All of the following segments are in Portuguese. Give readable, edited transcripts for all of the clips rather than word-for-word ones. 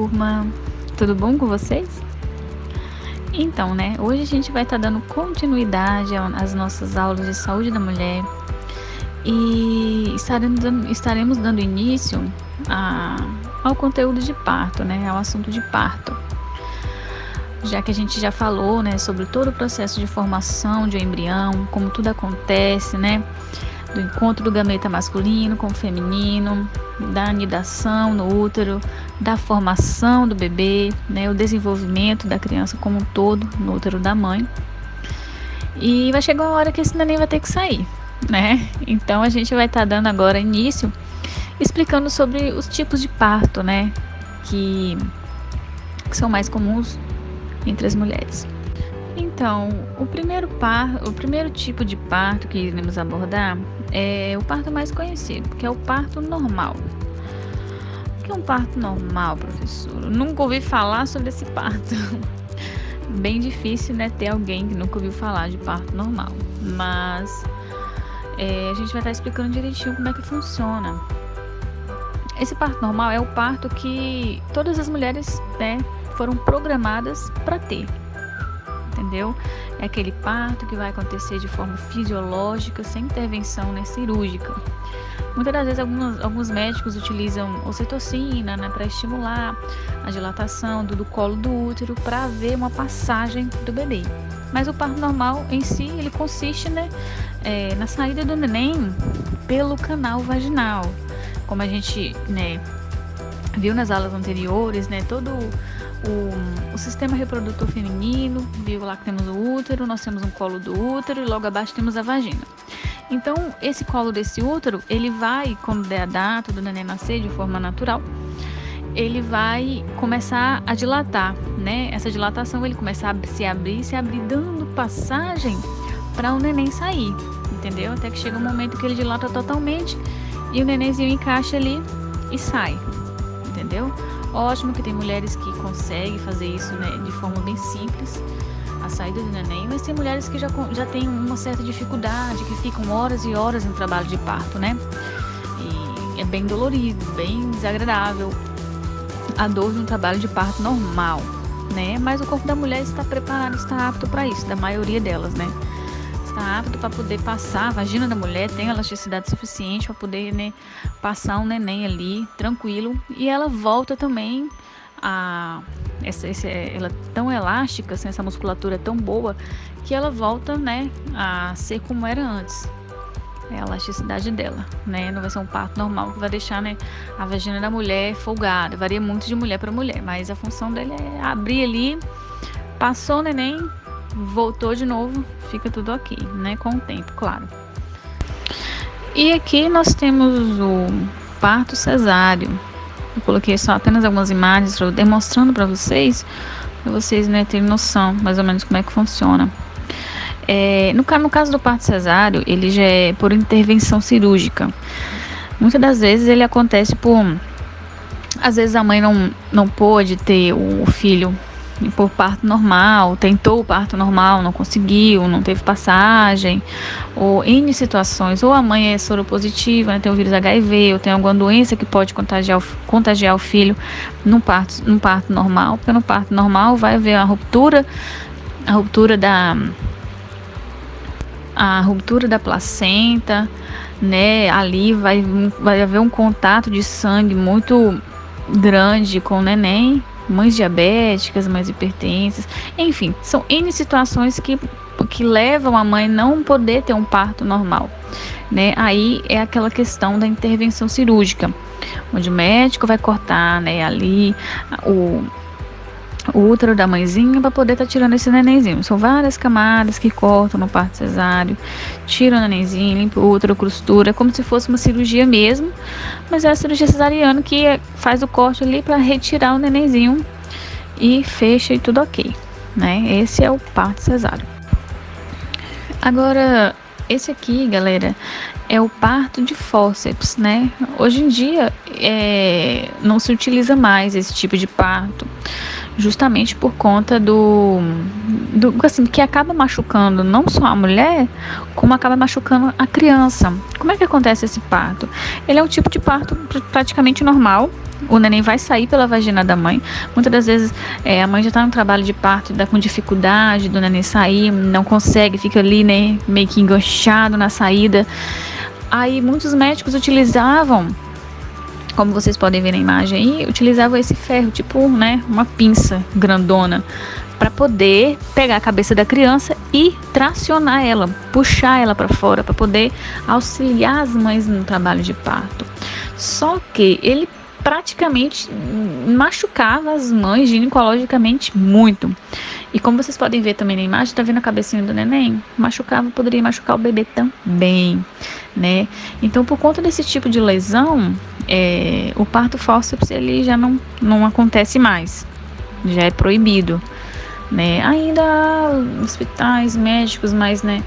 turma! Tudo bom com vocês? Então, hoje a gente vai estar dando continuidade às nossas aulas de saúde da mulher e estaremos dando início ao conteúdo de parto, ao assunto de parto. Já que a gente já falou, sobre todo o processo de formação de um embrião, como tudo acontece, do encontro do gameta masculino com o feminino, da anidação no útero, da formação do bebê, o desenvolvimento da criança como um todo no útero da mãe. E vai chegar uma hora que esse neném vai ter que sair, Então a gente vai estar dando agora início explicando sobre os tipos de parto, que são mais comuns entre as mulheres. Então, o primeiro tipo de parto que iremos abordar é o parto mais conhecido, que é o parto normal. O que é um parto normal, professor? Eu nunca ouvi falar sobre esse parto. Bem difícil, ter alguém que nunca ouviu falar de parto normal. Mas a gente vai estar explicando direitinho como é que funciona. Esse parto normal é o parto que todas as mulheres, foram programadas para ter. Entendeu? É aquele parto que vai acontecer de forma fisiológica, sem intervenção cirúrgica. Muitas das vezes alguns médicos utilizam ocitocina, para estimular a dilatação do colo do útero para haver uma passagem do bebê. Mas o parto normal em si, ele consiste na saída do neném pelo canal vaginal. Como a gente viu nas aulas anteriores, todo o sistema reprodutor feminino, viu lá que temos o útero, nós temos um colo do útero e logo abaixo temos a vagina. Então, esse colo desse útero, ele vai, quando der a data do neném nascer de forma natural, ele vai começar a dilatar, Essa dilatação, ele começa a se abrir, dando passagem para o neném sair, entendeu? Até que chega um momento que ele dilata totalmente e o nenenzinho encaixa ali e sai, entendeu? Ótimo que tem mulheres que conseguem fazer isso, de forma bem simples, a saída do neném, mas tem mulheres que já têm uma certa dificuldade, que ficam horas e horas no trabalho de parto, E é bem dolorido, bem desagradável a dor de um trabalho de parto normal, Mas o corpo da mulher está preparado, está apto para isso, da maioria delas, Está apto para poder passar, a vagina da mulher tem elasticidade suficiente para poder, passar um neném ali, tranquilo, e ela volta também ela é tão elástica, essa musculatura é tão boa, que ela volta, a ser como era antes. É a elasticidade dela, Não vai ser um parto normal que vai deixar, a vagina da mulher folgada, varia muito de mulher para mulher, mas a função dele é abrir ali, passou o neném, voltou de novo, fica tudo ok, com o tempo, claro. E aqui nós temos o parto cesáreo. Eu coloquei só apenas algumas imagens demonstrando para vocês terem noção mais ou menos como é que funciona. No caso do parto cesáreo, ele já é por intervenção cirúrgica. Muitas das vezes ele acontece às vezes a mãe não pôde ter o filho por parto normal, tentou o parto normal, não conseguiu, não teve passagem, ou N situações, ou a mãe é soropositiva, tem o vírus HIV, ou tem alguma doença que pode contagiar o filho num parto normal, porque no parto normal vai haver a ruptura da placenta, ali vai haver um contato de sangue muito grande com o neném, mães diabéticas, mães hipertensas, enfim, são N situações que levam a mãe não poder ter um parto normal, Aí é aquela questão da intervenção cirúrgica, onde o médico vai cortar, ali o útero da mãezinha para poder estar tirando esse nenenzinho. São várias camadas que cortam no parto cesáreo, tiram o nenenzinho, limpa o útero, costura, como se fosse uma cirurgia mesmo, mas é a cirurgia cesariana que faz o corte ali para retirar o nenenzinho e fecha e tudo ok, Esse é o parto cesáreo. Agora, esse aqui, galera, é o parto de fórceps, Hoje em dia não se utiliza mais esse tipo de parto, justamente por conta que acaba machucando não só a mulher, como acaba machucando a criança. Como é que acontece esse parto? Ele é um tipo de parto praticamente normal, o neném vai sair pela vagina da mãe. Muitas das vezes a mãe já está no trabalho de parto, está com dificuldade do neném sair, não consegue, fica ali, né, meio que enganchado na saída. Aí muitos médicos utilizavam, como vocês podem ver na imagem aí, utilizavam esse ferro, tipo, né, uma pinça grandona, para poder pegar a cabeça da criança e tracionar ela, puxar ela para fora, para poder auxiliar as mães no trabalho de parto. Só que ele praticamente machucava as mães ginecologicamente muito. E como vocês podem ver também na imagem, tá vendo a cabecinha do neném? Poderia machucar o bebê também, né? Então, por conta desse tipo de lesão, o parto fórceps ele já não acontece mais, já é proibido, né? Ainda há hospitais médicos mais, né,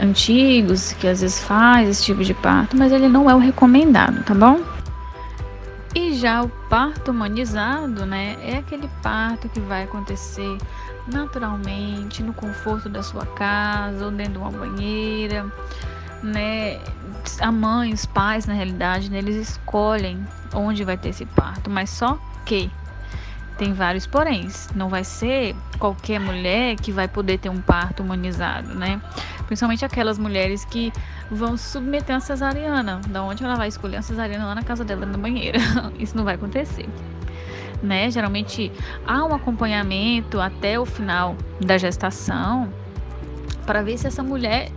antigos que às vezes faz esse tipo de parto, mas ele não é o recomendado, tá bom? E já o parto humanizado, né, é aquele parto que vai acontecer naturalmente, no conforto da sua casa ou dentro de uma banheira, né? A mãe, os pais, na realidade, né, eles escolhem onde vai ter esse parto, mas só que tem vários poréns. Não vai ser qualquer mulher que vai poder ter um parto humanizado, né? Principalmente aquelas mulheres que vão submeter uma cesariana. Da onde ela vai escolher uma cesariana? Lá na casa dela, na banheira. Isso não vai acontecer, né? Geralmente há um acompanhamento até o final da gestação para ver se essa mulher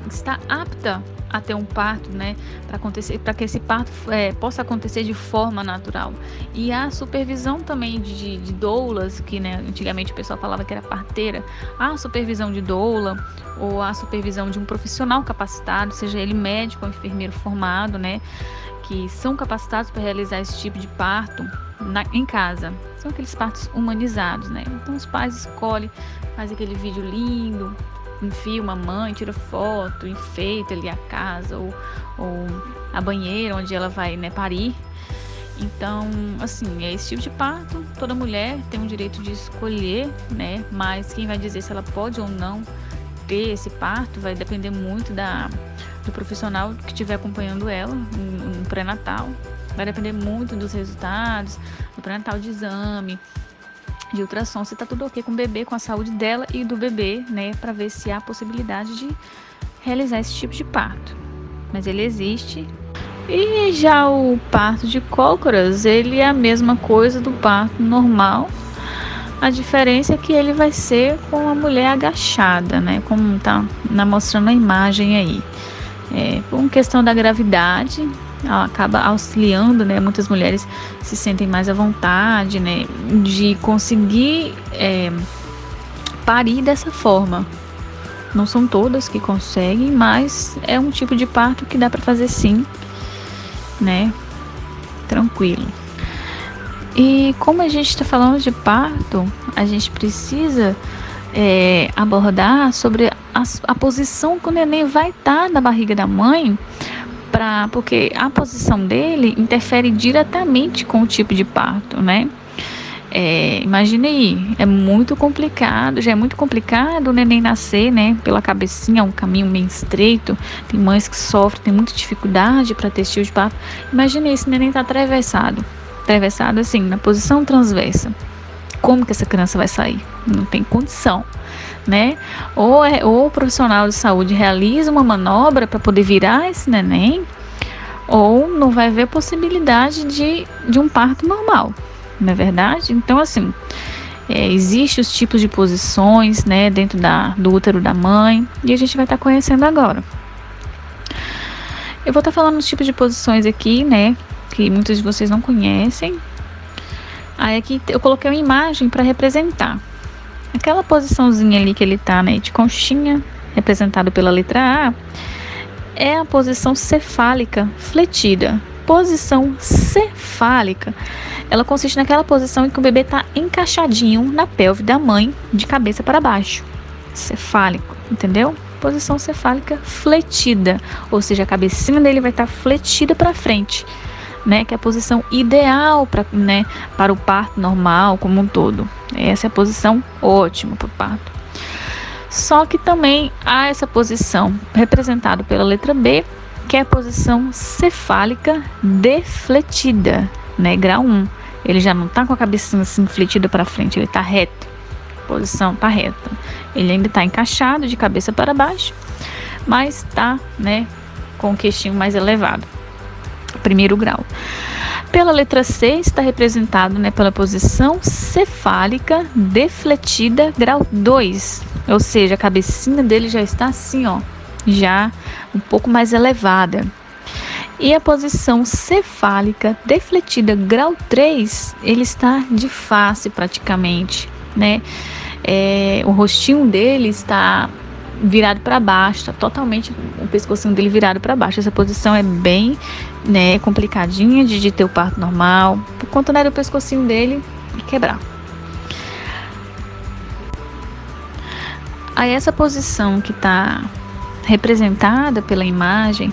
está apta a ter um parto, né, para que esse parto possa acontecer de forma natural. E a supervisão também de doulas, que, né, antigamente o pessoal falava que era parteira, a supervisão de doula ou a supervisão de um profissional capacitado, seja ele médico ou enfermeiro formado, né, que são capacitados para realizar esse tipo de parto em casa. São aqueles partos humanizados, né? Então os pais escolhem, faz aquele vídeo lindo, filma a mãe, tira foto, enfeita ali a casa ou a banheira onde ela vai, né, parir. Então, assim, é esse tipo de parto. Toda mulher tem o direito de escolher, né? Mas quem vai dizer se ela pode ou não ter esse parto vai depender muito do profissional que estiver acompanhando ela no pré-natal. Vai depender muito dos resultados do pré-natal, de exame, de ultrassom, se tá tudo ok com o bebê, com a saúde dela e do bebê, né, para ver se há possibilidade de realizar esse tipo de parto. Mas ele existe. E já o parto de cócoras, ele é a mesma coisa do parto normal. A diferença é que ele vai ser com a mulher agachada, né, como tá mostrando a imagem aí. Por questão da gravidade, ela acaba auxiliando, né? Muitas mulheres se sentem mais à vontade, né, de conseguir parir dessa forma. Não são todas que conseguem, mas é um tipo de parto que dá para fazer sim, né? Tranquilo. E como a gente está falando de parto, a gente precisa abordar sobre a posição que o neném vai estar na barriga da mãe, porque a posição dele interfere diretamente com o tipo de parto, né? Imagine aí, já é muito complicado o neném nascer, né, pela cabecinha, um caminho meio estreito. Tem mães que sofrem, tem muita dificuldade para ter esse tipo de parto. Imagine esse neném tá atravessado assim, na posição transversa. Como que essa criança vai sair? Não tem condição, né? Ou o profissional de saúde realiza uma manobra para poder virar esse neném, ou não vai haver possibilidade de um parto normal, não é verdade? Então, assim, existem os tipos de posições, né, dentro do útero da mãe, e a gente vai estar conhecendo agora. Eu vou estar falando dos tipos de posições aqui, né, que muitos de vocês não conhecem. Aí aqui eu coloquei uma imagem para representar. Aquela posiçãozinha ali que ele tá, né, de conchinha, representado pela letra A, é a posição cefálica fletida. Posição cefálica, ela consiste naquela posição em que o bebê tá encaixadinho na pelve da mãe, de cabeça para baixo. Cefálico, entendeu? Posição cefálica fletida, ou seja, a cabecinha dele vai estar fletida para frente, né, que é a posição ideal para o parto normal como um todo. Essa é a posição ótima para o parto. Só que também há essa posição representada pela letra B, que é a posição cefálica defletida, né? Grau 1. Ele já não tá com a cabeça assim fletida para frente, ele tá reto. A posição tá reta. Ele ainda tá encaixado de cabeça para baixo, mas tá, né, com o queixinho mais elevado. Primeiro grau. Pela letra C está representado, né, pela posição cefálica defletida grau 2, ou seja, a cabecinha dele já está assim, ó, já um pouco mais elevada. E a posição cefálica defletida grau 3, ele está de face praticamente, né? O rostinho dele está virado para baixo, está totalmente o pescocinho dele virado para baixo. Essa posição é bem, né, complicadinha de ter o parto normal, por conta, né, do pescocinho dele quebrar. Aí essa posição que está representada pela imagem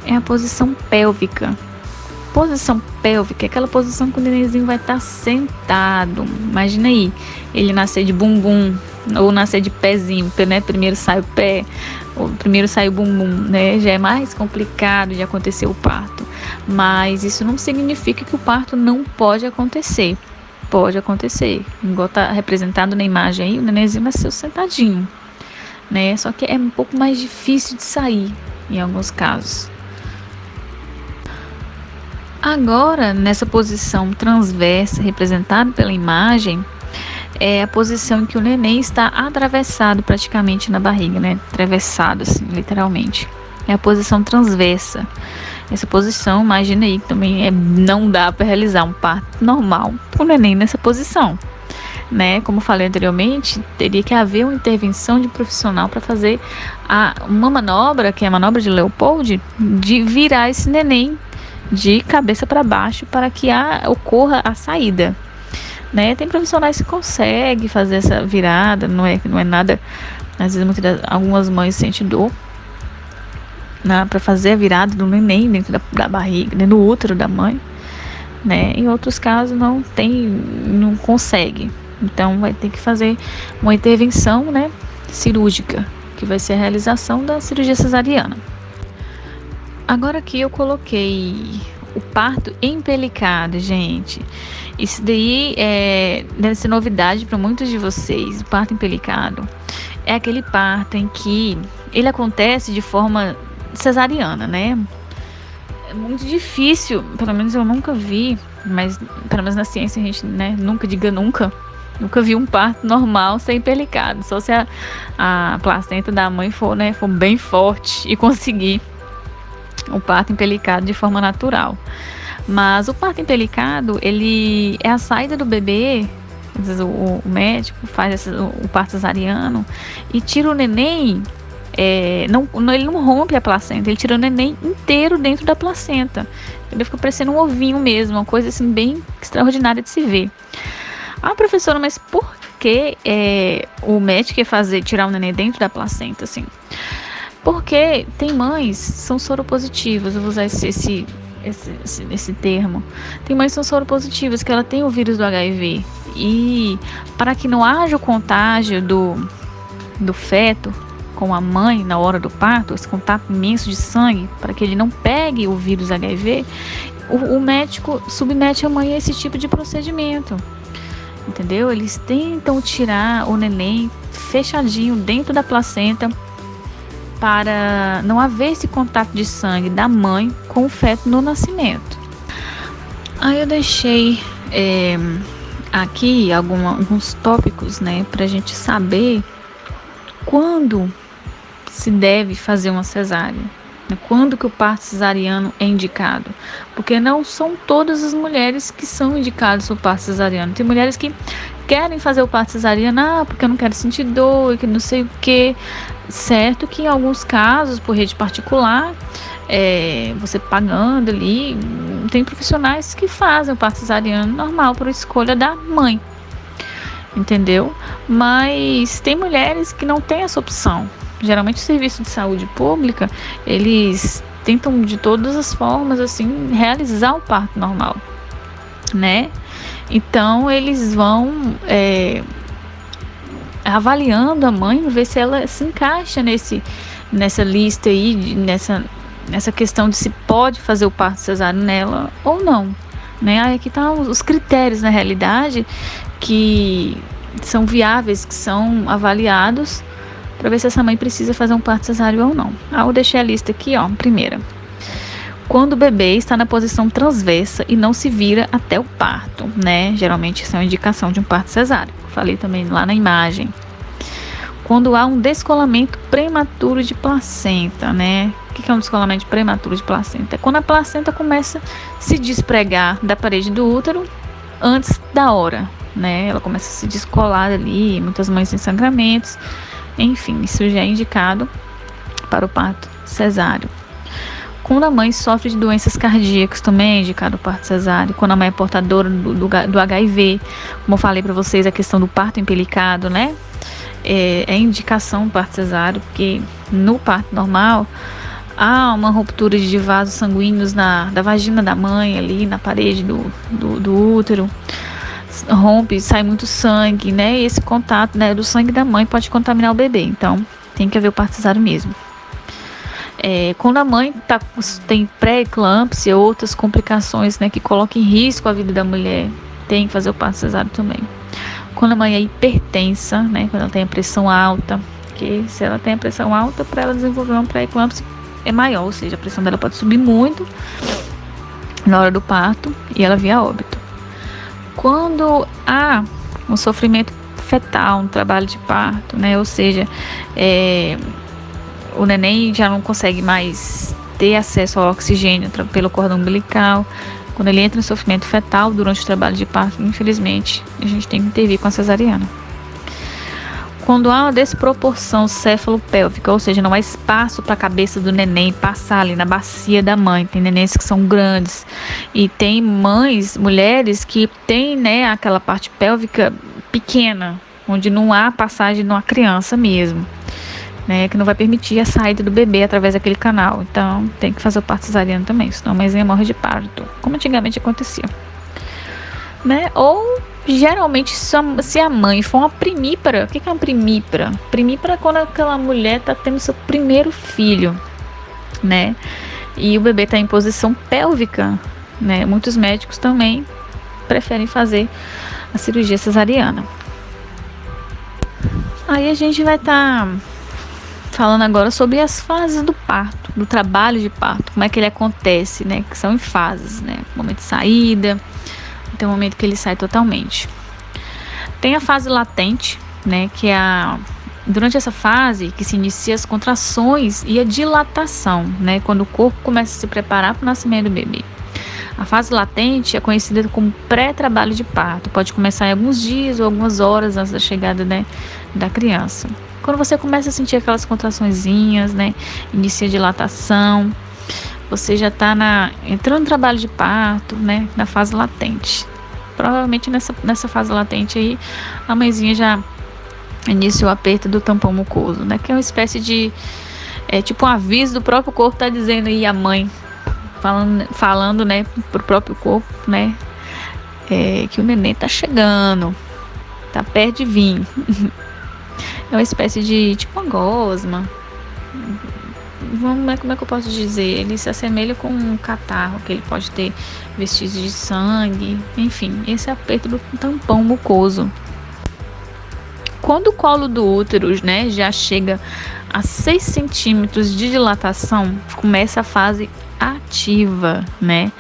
é a posição pélvica. Posição pélvica é aquela posição que o nenenzinho vai estar sentado. Imagina aí, ele nascer de bumbum ou nascer de pezinho, né? Primeiro sai o pé, ou primeiro sai o bumbum, né? Já é mais complicado de acontecer o parto. Mas isso não significa que o parto não pode acontecer. Pode acontecer. Igual está representado na imagem aí, o nenenzinho nasceu sentadinho, né? Só que é um pouco mais difícil de sair em alguns casos. Agora, nessa posição transversa representada pela imagem, é a posição em que o neném está atravessado praticamente na barriga, né? Atravessado, assim, literalmente. É a posição transversa. Essa posição, imagina aí, que também não dá para realizar um parto normal para o neném nessa posição, né? Como falei anteriormente, teria que haver uma intervenção de profissional para fazer uma manobra, que é a manobra de Leopold, de virar esse neném de cabeça para baixo para que ocorra a saída, né? Tem profissionais que conseguem fazer essa virada, não é nada, às vezes algumas mães sentem dor, né, para fazer a virada do neném dentro da barriga, dentro do útero da mãe, né? Em outros casos não consegue, então vai ter que fazer uma intervenção, né, cirúrgica, que vai ser a realização da cirurgia cesariana. Agora aqui eu coloquei o parto empelicado, gente. Isso daí deve ser novidade para muitos de vocês. O parto empelicado é aquele parto em que ele acontece de forma cesariana, né? É muito difícil, pelo menos eu nunca vi, mas pelo menos na ciência a gente, né, nunca diga nunca. Nunca vi um parto normal sem empelicado. Só se a placenta da mãe for bem forte e conseguir o parto empelicado de forma natural. Mas o parto empelicado, ele é a saída do bebê. Às vezes o médico faz o parto cesariano e tira o neném, ele não rompe a placenta, ele tira o neném inteiro dentro da placenta. Ele fica parecendo um ovinho mesmo, uma coisa assim bem extraordinária de se ver. Professora, mas por que o médico quer tirar o neném dentro da placenta, assim? Porque tem mães que são soropositivas, eu vou usar esse termo. Tem mães que são soropositivas, que ela tem o vírus do HIV. E para que não haja o contágio do feto com a mãe na hora do parto, esse contato imenso de sangue, para que ele não pegue o vírus HIV, o médico submete a mãe a esse tipo de procedimento. Entendeu? Eles tentam tirar o neném fechadinho dentro da placenta, para não haver esse contato de sangue da mãe com o feto no nascimento. Aí eu deixei aqui alguns tópicos, né, para a gente saber quando se deve fazer uma cesárea, né, quando que o parto cesariano é indicado, porque não são todas as mulheres que são indicadas o parto cesariano. Tem mulheres que querem fazer o parto cesariano, porque eu não quero sentir dor, que não sei o que. Certo que em alguns casos, por rede particular, você pagando ali, tem profissionais que fazem o parto cesariano normal por escolha da mãe, entendeu? Mas tem mulheres que não têm essa opção. Geralmente o serviço de saúde pública, eles tentam de todas as formas, assim, realizar o parto normal, né? Então eles vão avaliando a mãe, ver se ela se encaixa nessa lista aí, essa questão de se pode fazer o parto cesáreo nela ou não, né? Aí aqui tá os critérios, na realidade, que são viáveis, que são avaliados para ver se essa mãe precisa fazer um parto cesáreo ou não. Eu deixei a lista aqui, ó. Primeira, quando o bebê está na posição transversa e não se vira até o parto, né? Geralmente isso é uma indicação de um parto cesáreo. Falei também lá na imagem. Quando há um descolamento prematuro de placenta, né? O que é um descolamento prematuro de placenta? É quando a placenta começa a se despregar da parede do útero antes da hora, né? Ela começa a se descolar ali, muitas mães têm sangramentos, enfim, isso já é indicado para o parto cesáreo. Quando a mãe sofre de doenças cardíacas, também é indicado o parto cesáreo. Quando a mãe é portadora do HIV, como eu falei para vocês, a questão do parto empelicado, né? É indicação do parto cesáreo, porque no parto normal há uma ruptura de vasos sanguíneos da vagina da mãe, ali na parede do útero. Rompe, sai muito sangue, né? E esse contato, né, do sangue da mãe pode contaminar o bebê. Então, tem que haver o parto cesáreo mesmo. Quando a mãe tem pré-eclâmpsia ou outras complicações, né, que colocam em risco a vida da mulher, tem que fazer o parto cesáreo também. Quando a mãe é hipertensa, né, quando ela tem a pressão alta, porque se ela tem a pressão alta, para ela desenvolver uma pré-eclâmpsia é maior, ou seja, a pressão dela pode subir muito na hora do parto e ela vir a óbito. Quando há um sofrimento fetal no trabalho de parto, né, ou seja, o neném já não consegue mais ter acesso ao oxigênio pelo cordão umbilical. Quando ele entra em sofrimento fetal durante o trabalho de parto, infelizmente, a gente tem que intervir com a cesariana. Quando há uma desproporção céfalo-pélvica, ou seja, não há espaço para a cabeça do neném passar ali na bacia da mãe. Tem nenéns que são grandes e tem mulheres que têm, né, aquela parte pélvica pequena, onde não há passagem de uma criança mesmo, né, que não vai permitir a saída do bebê através daquele canal. Então, tem que fazer o parto cesariano também, senão a mãezinha morre de parto, como antigamente acontecia, né? Ou, geralmente, se a mãe for uma primípara, o que é uma primípara? Primípara é quando aquela mulher está tendo seu primeiro filho, né? E o bebê está em posição pélvica, né? Muitos médicos também preferem fazer a cirurgia cesariana. Aí a gente vai estar falando agora sobre as fases do parto, do trabalho de parto, como é que ele acontece, né? Que são em fases, né? Momento de saída, até o momento que ele sai totalmente. Tem a fase latente, né? Que é durante essa fase que se inicia as contrações e a dilatação, né? Quando o corpo começa a se preparar para o nascimento do bebê. A fase latente é conhecida como pré-trabalho de parto. Pode começar em alguns dias ou algumas horas antes da chegada, né, da criança. Quando você começa a sentir aquelas contraçõezinhas, né, inicia a dilatação, você já está entrando no trabalho de parto, né, na fase latente. Provavelmente nessa fase latente aí, a mãezinha já inicia o aperto do tampão mucoso, né, que é uma espécie de, tipo um aviso do próprio corpo, tá dizendo aí a mãe, falando, né, pro próprio corpo, né, que o neném tá chegando, tá perto de vir. É uma espécie de, tipo uma gosma. Como é que eu posso dizer? Ele se assemelha com um catarro, que ele pode ter vestígios de sangue, enfim, esse aperto do tampão mucoso. Quando o colo do útero, né, já chega a 6 centímetros de dilatação, começa a fase ativa, né?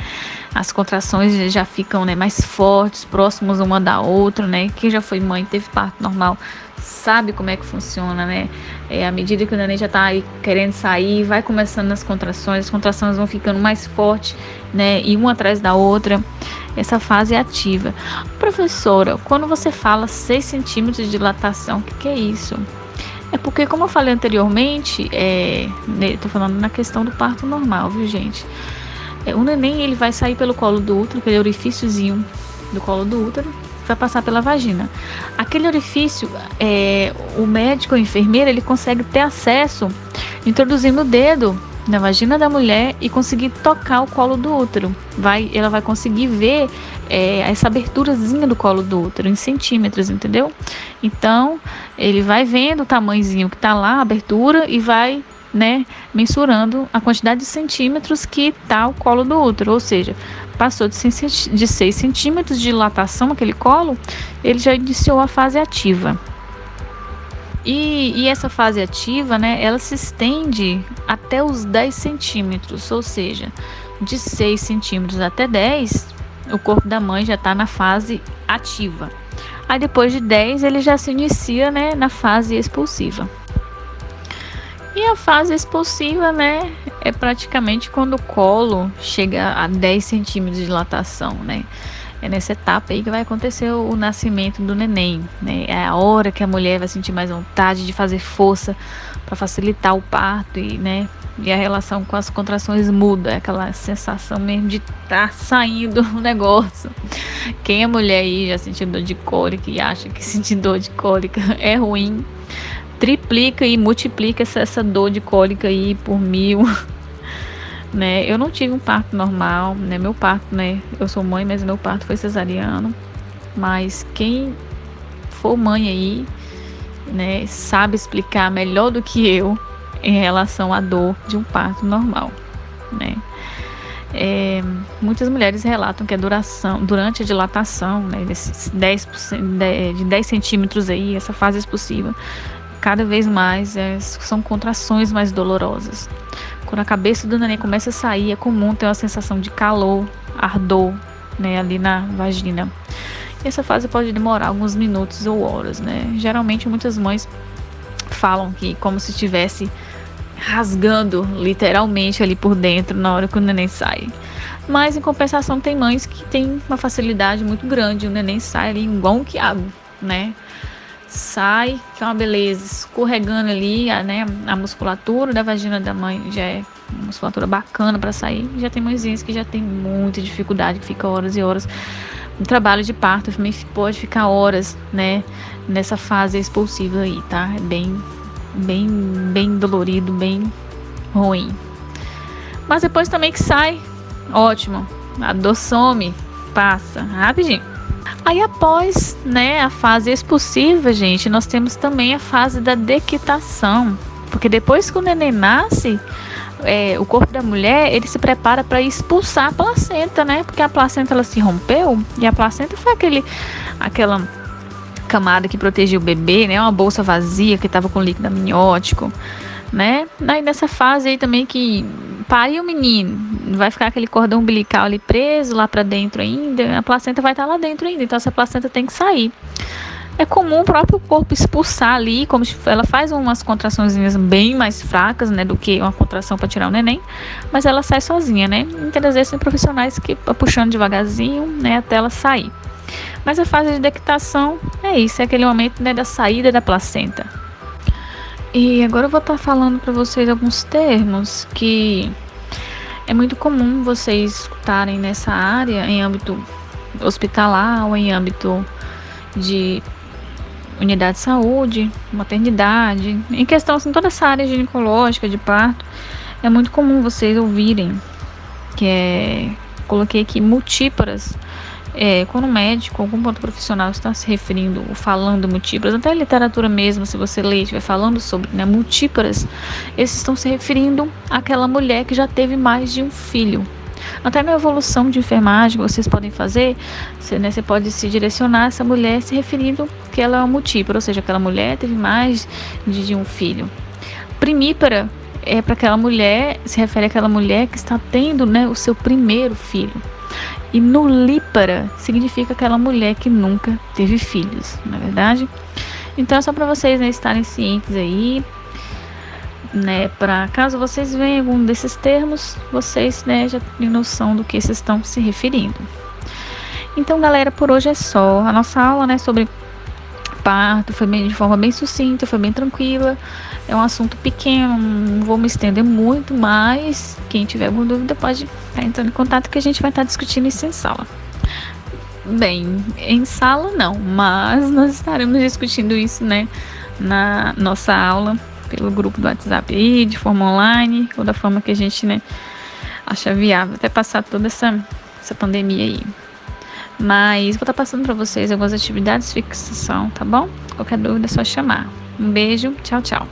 As contrações já ficam, né, mais fortes, próximas uma da outra, né? Quem já foi mãe, teve parto normal, sabe como é que funciona, né? À medida que o neném já tá aí querendo sair, vai começando as contrações vão ficando mais fortes, né? E uma atrás da outra. Essa fase é ativa. Professora, quando você fala 6 centímetros de dilatação, o que é isso? É porque, como eu falei anteriormente, tô falando na questão do parto normal, viu, gente? O neném, ele vai sair pelo colo do útero, aquele orifíciozinho do colo do útero, vai passar pela vagina. Aquele orifício, o médico ou a enfermeira, ele consegue ter acesso, introduzindo o dedo na vagina da mulher e conseguir tocar o colo do útero. Ela vai conseguir ver essa aberturazinha do colo do útero em centímetros, entendeu? Então, ele vai vendo o tamanhozinho que tá lá, a abertura, e vai né, mensurando a quantidade de centímetros que está o colo do útero, ou seja, passou de 6 centímetros de dilatação aquele colo, ele já iniciou a fase ativa. E essa fase ativa, né, ela se estende até os 10 centímetros, ou seja, de 6 centímetros até 10, o corpo da mãe já está na fase ativa. Aí depois de 10, ele já se inicia, né, na fase expulsiva. E a fase expulsiva, né, é praticamente quando o colo chega a 10 centímetros de dilatação, né? É nessa etapa aí que vai acontecer o nascimento do neném, né? É a hora que a mulher vai sentir mais vontade de fazer força para facilitar o parto e, né? E a relação com as contrações muda, aquela sensação mesmo de estar saindo o negócio. Quem é mulher aí já sentiu dor de cólica e acha que sentir dor de cólica é ruim, triplica e multiplica essa dor de cólica aí por 1000. Né? Eu não tive um parto normal, né? Meu parto, né? Eu sou mãe, mas meu parto foi cesariano. Mas quem for mãe aí, né, sabe explicar melhor do que eu em relação à dor de um parto normal, né? Muitas mulheres relatam que a duração durante a dilatação, né, desses 10%, de 10 centímetros aí, essa fase expulsiva, cada vez mais são contrações mais dolorosas. Quando a cabeça do neném começa a sair, é comum ter uma sensação de calor, ardor, né, ali na vagina. E essa fase pode demorar alguns minutos ou horas, né? Geralmente muitas mães falam que como se estivesse rasgando literalmente ali por dentro na hora que o neném sai. Mas em compensação tem mães que têm uma facilidade muito grande, o neném sai ali igual um quiabo, né? Sai, que é uma beleza, escorregando ali, né, a musculatura da vagina da mãe já é uma musculatura bacana para sair. Já tem mãezinhas que já tem muita dificuldade, que fica horas e horas. O trabalho de parto também pode ficar horas, né, nessa fase expulsiva aí, tá? É bem dolorido, bem ruim. Mas depois também que sai, ótimo, a dor some, passa rapidinho. Aí após, né, a fase expulsiva, gente, nós temos também a fase da dequitação, porque depois que o neném nasce, o corpo da mulher, ele se prepara para expulsar a placenta, né, porque a placenta ela se rompeu, e a placenta foi aquela camada que protegia o bebê, né, uma bolsa vazia que estava com líquido amniótico, né. Aí nessa fase aí também que pariu o menino, vai ficar aquele cordão umbilical ali preso lá para dentro ainda, a placenta vai estar lá dentro ainda, então essa placenta tem que sair. É comum o próprio corpo expulsar ali, como ela faz umas contrações bem mais fracas, né, do que uma contração para tirar o neném, mas ela sai sozinha, né. Muitas vezes tem profissionais que puxando devagarzinho, né, até ela sair. Mas a fase de dequitação é isso, é aquele momento, né, da saída da placenta. E agora eu vou estar falando para vocês alguns termos que é muito comum vocês escutarem nessa área, em âmbito hospitalar ou em âmbito de unidade de saúde, maternidade, em questão assim, toda essa área ginecológica de parto, é muito comum vocês ouvirem coloquei aqui multíparas. Quando um médico, algum outro profissional está se referindo ou falando multíparas, até a literatura mesmo, se você ler, estiver falando sobre, né, multíparas, eles estão se referindo àquela mulher que já teve mais de um filho. Até na evolução de enfermagem que vocês podem fazer, você pode se direcionar a essa mulher se referindo que ela é uma multípara, ou seja, aquela mulher teve mais de um filho. Primípara é para aquela mulher, se refere àquela mulher que está tendo, né, o seu primeiro filho. E nulípara significa aquela mulher que nunca teve filhos, não é verdade? Então é só para vocês, né, estarem cientes aí, né, para caso vocês vejam algum desses termos, vocês, né, já têm noção do que vocês estão se referindo. Então, galera, por hoje é só. A nossa aula, né, sobre parto foi de forma bem sucinta, foi bem tranquila. É um assunto pequeno, não vou me estender muito, mas quem tiver alguma dúvida pode estar entrando em contato que a gente vai estar discutindo isso em sala. Bem, em sala não, mas nós estaremos discutindo isso, né, na nossa aula, pelo grupo do WhatsApp aí, de forma online, ou da forma que a gente, né, acha viável, até passar toda essa pandemia aí. Mas vou estar passando para vocês algumas atividades de fixação, tá bom? Qualquer dúvida é só chamar. Um beijo, tchau, tchau.